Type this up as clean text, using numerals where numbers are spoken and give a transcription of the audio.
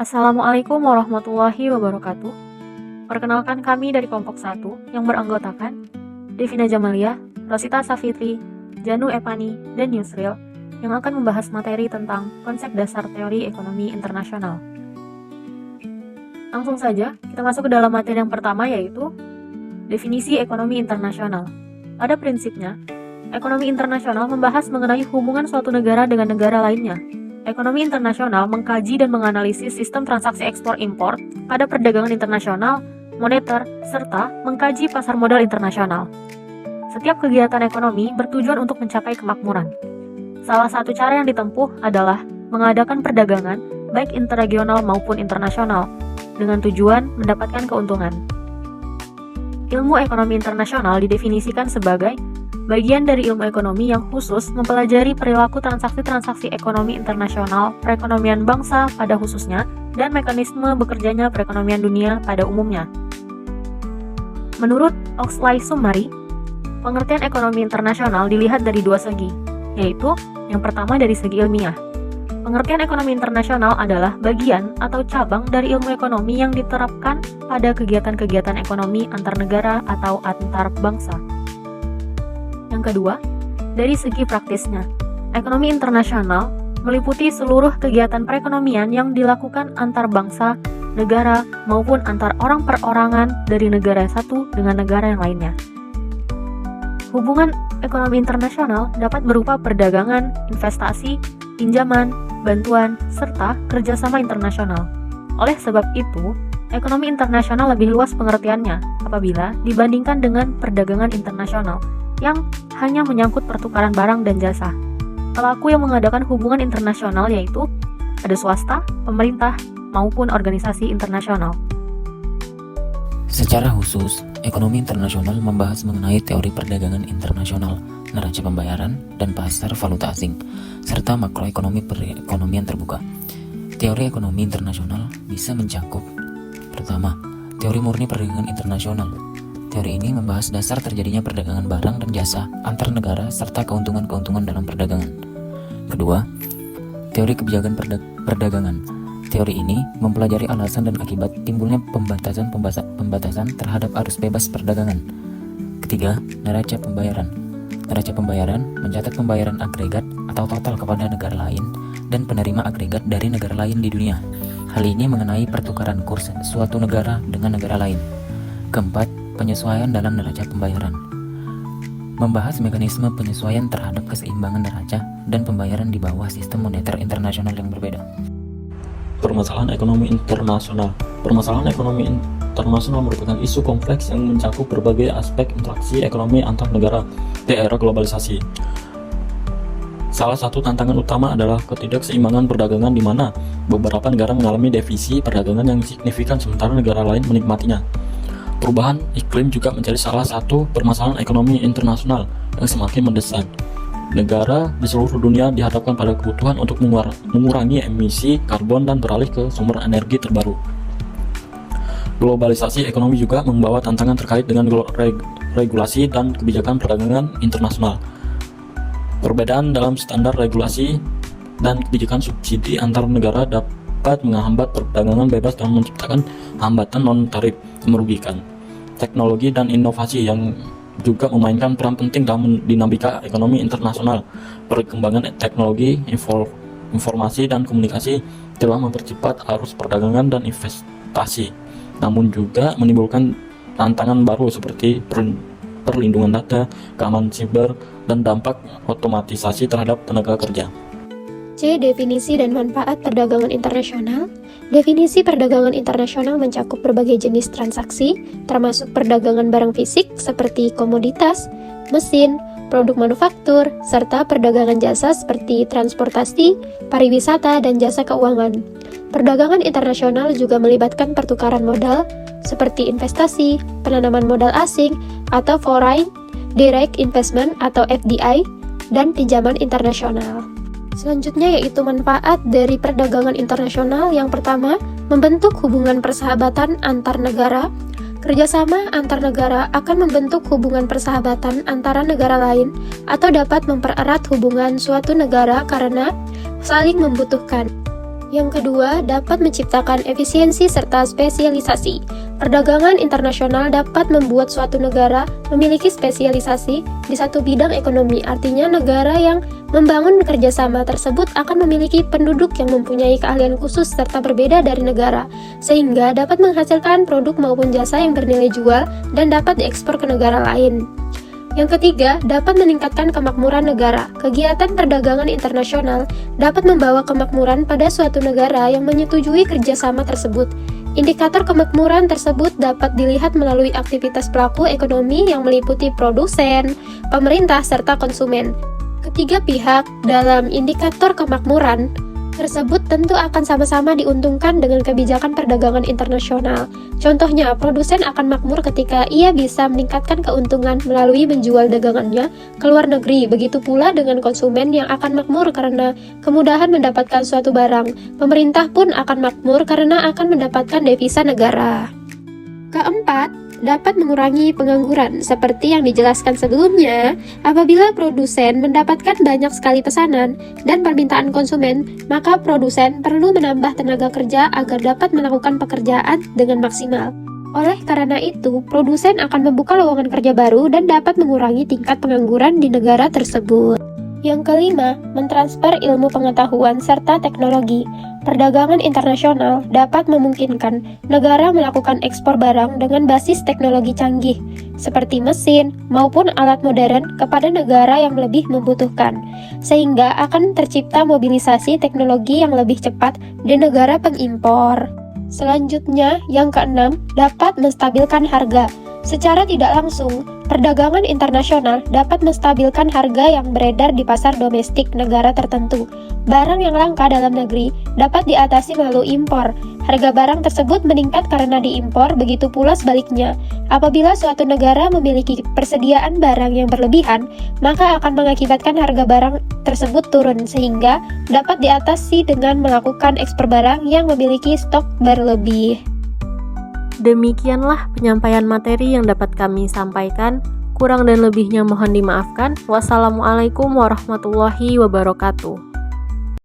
Assalamualaikum warahmatullahi wabarakatuh. Perkenalkan kami dari kelompok 1 yang beranggotakan Devina Jamalia, Rosita Safitri, Janu Epani, dan Yusril yang akan membahas materi tentang konsep dasar teori ekonomi internasional. Langsung saja, kita masuk ke dalam materi yang pertama yaitu definisi ekonomi internasional. Pada prinsipnya, ekonomi internasional membahas mengenai hubungan suatu negara dengan negara lainnya. Ekonomi internasional mengkaji dan menganalisis sistem transaksi ekspor-impor pada perdagangan internasional, moneter, serta mengkaji pasar modal internasional. Setiap kegiatan ekonomi bertujuan untuk mencapai kemakmuran. Salah satu cara yang ditempuh adalah mengadakan perdagangan, baik interregional maupun internasional, dengan tujuan mendapatkan keuntungan. Ilmu ekonomi internasional didefinisikan sebagai bagian dari ilmu ekonomi yang khusus mempelajari perilaku transaksi-transaksi ekonomi internasional, perekonomian bangsa pada khususnya, dan mekanisme bekerjanya perekonomian dunia pada umumnya. Menurut Oxley Sumari, pengertian ekonomi internasional dilihat dari dua segi, yaitu yang pertama dari segi ilmiah. Pengertian ekonomi internasional adalah bagian atau cabang dari ilmu ekonomi yang diterapkan pada kegiatan-kegiatan ekonomi antar negara atau antar bangsa. Yang kedua, dari segi praktisnya, ekonomi internasional meliputi seluruh kegiatan perekonomian yang dilakukan antar bangsa, negara, maupun antar orang perorangan dari negara satu dengan negara yang lainnya. Hubungan ekonomi internasional dapat berupa perdagangan, investasi, pinjaman, bantuan, serta kerjasama internasional. Oleh sebab itu, ekonomi internasional lebih luas pengertiannya apabila dibandingkan dengan perdagangan internasional yang hanya menyangkut pertukaran barang dan jasa. Pelaku yang mengadakan hubungan internasional yaitu ada swasta, pemerintah, maupun organisasi internasional. Secara khusus, ekonomi internasional membahas mengenai teori perdagangan internasional, neraca pembayaran, dan pasar valuta asing, serta makroekonomi perekonomian terbuka. Teori ekonomi internasional bisa mencakup: pertama, teori murni perdagangan internasional. Teori ini membahas dasar terjadinya perdagangan barang dan jasa antar negara serta keuntungan-keuntungan dalam perdagangan. Kedua, teori kebijakan perdagangan. Teori ini mempelajari alasan dan akibat timbulnya pembatasan terhadap arus bebas perdagangan. Ketiga, neraca pembayaran. Neraca pembayaran mencatat pembayaran agregat atau total kepada negara lain dan penerima agregat dari negara lain di dunia. Hal ini mengenai pertukaran kurs suatu negara dengan negara lain. Keempat, penyesuaian dalam neraca pembayaran. Membahas mekanisme penyesuaian terhadap keseimbangan neraca dan pembayaran di bawah sistem moneter internasional yang berbeda. Permasalahan ekonomi internasional. Permasalahan ekonomi internasional merupakan isu kompleks yang mencakup berbagai aspek interaksi ekonomi antar negara di era globalisasi. Salah satu tantangan utama adalah ketidakseimbangan perdagangan di mana beberapa negara mengalami defisit perdagangan yang signifikan sementara negara lain menikmatinya. Perubahan iklim juga menjadi salah satu permasalahan ekonomi internasional yang semakin mendesak. Negara di seluruh dunia dihadapkan pada kebutuhan untuk mengurangi emisi karbon dan beralih ke sumber energi terbaru. Globalisasi ekonomi juga membawa tantangan terkait dengan regulasi dan kebijakan perdagangan internasional. Perbedaan dalam standar regulasi dan kebijakan subsidi antar negara dapat menghambat perdagangan bebas dan menciptakan hambatan non-tarif merugikan. Teknologi dan inovasi yang juga memainkan peran penting dalam dinamika ekonomi internasional. Perkembangan teknologi, informasi, dan komunikasi telah mempercepat arus perdagangan dan investasi, namun juga menimbulkan tantangan baru seperti perlindungan data, keamanan siber, dan dampak otomatisasi terhadap tenaga kerja. C. Definisi dan manfaat perdagangan internasional. Definisi perdagangan internasional mencakup berbagai jenis transaksi, termasuk perdagangan barang fisik seperti komoditas, mesin, produk manufaktur, serta perdagangan jasa seperti transportasi, pariwisata, dan jasa keuangan. Perdagangan internasional juga melibatkan pertukaran modal seperti investasi, penanaman modal asing, atau foreign direct investment atau FDI, dan pinjaman internasional. Selanjutnya yaitu manfaat dari perdagangan internasional. Yang pertama, membentuk hubungan persahabatan antar negara. Kerjasama antar negara akan membentuk hubungan persahabatan antara negara lain atau dapat mempererat hubungan suatu negara karena saling membutuhkan. Yang kedua, dapat menciptakan efisiensi serta spesialisasi. Perdagangan internasional dapat membuat suatu negara memiliki spesialisasi di satu bidang ekonomi. Artinya, negara yang membangun kerjasama tersebut akan memiliki penduduk yang mempunyai keahlian khusus serta berbeda dari negara, sehingga dapat menghasilkan produk maupun jasa yang bernilai jual dan dapat diekspor ke negara lain. Yang ketiga, dapat meningkatkan kemakmuran negara. Kegiatan perdagangan internasional dapat membawa kemakmuran pada suatu negara yang menyetujui kerjasama tersebut. Indikator kemakmuran tersebut dapat dilihat melalui aktivitas pelaku ekonomi yang meliputi produsen, pemerintah, serta konsumen. Ketiga pihak dalam indikator kemakmuran tersebut tentu akan sama-sama diuntungkan dengan kebijakan perdagangan internasional. Contohnya, produsen akan makmur ketika ia bisa meningkatkan keuntungan melalui menjual dagangannya ke luar negeri. Begitu pula dengan konsumen yang akan makmur karena kemudahan mendapatkan suatu barang. Pemerintah pun akan makmur karena akan mendapatkan devisa negara. Keempat, dapat mengurangi pengangguran. Seperti yang dijelaskan sebelumnya, apabila produsen mendapatkan banyak sekali pesanan dan permintaan konsumen, maka produsen perlu menambah tenaga kerja agar dapat melakukan pekerjaan dengan maksimal. Oleh karena itu, produsen akan membuka lowongan kerja baru dan dapat mengurangi tingkat pengangguran di negara tersebut. Yang kelima, mentransfer ilmu pengetahuan serta teknologi. Perdagangan internasional dapat memungkinkan negara melakukan ekspor barang dengan basis teknologi canggih, seperti mesin maupun alat modern kepada negara yang lebih membutuhkan, sehingga akan tercipta mobilisasi teknologi yang lebih cepat di negara pengimpor. Selanjutnya, yang keenam, dapat menstabilkan harga. Secara tidak langsung, perdagangan internasional dapat menstabilkan harga yang beredar di pasar domestik negara tertentu. Barang yang langka dalam negeri dapat diatasi melalui impor. Harga barang tersebut meningkat karena diimpor, begitu pula sebaliknya. Apabila suatu negara memiliki persediaan barang yang berlebihan, maka akan mengakibatkan harga barang tersebut turun, sehingga dapat diatasi dengan melakukan ekspor barang yang memiliki stok berlebih. Demikianlah penyampaian materi yang dapat kami sampaikan. Kurang dan lebihnya mohon dimaafkan. Wassalamualaikum warahmatullahi wabarakatuh.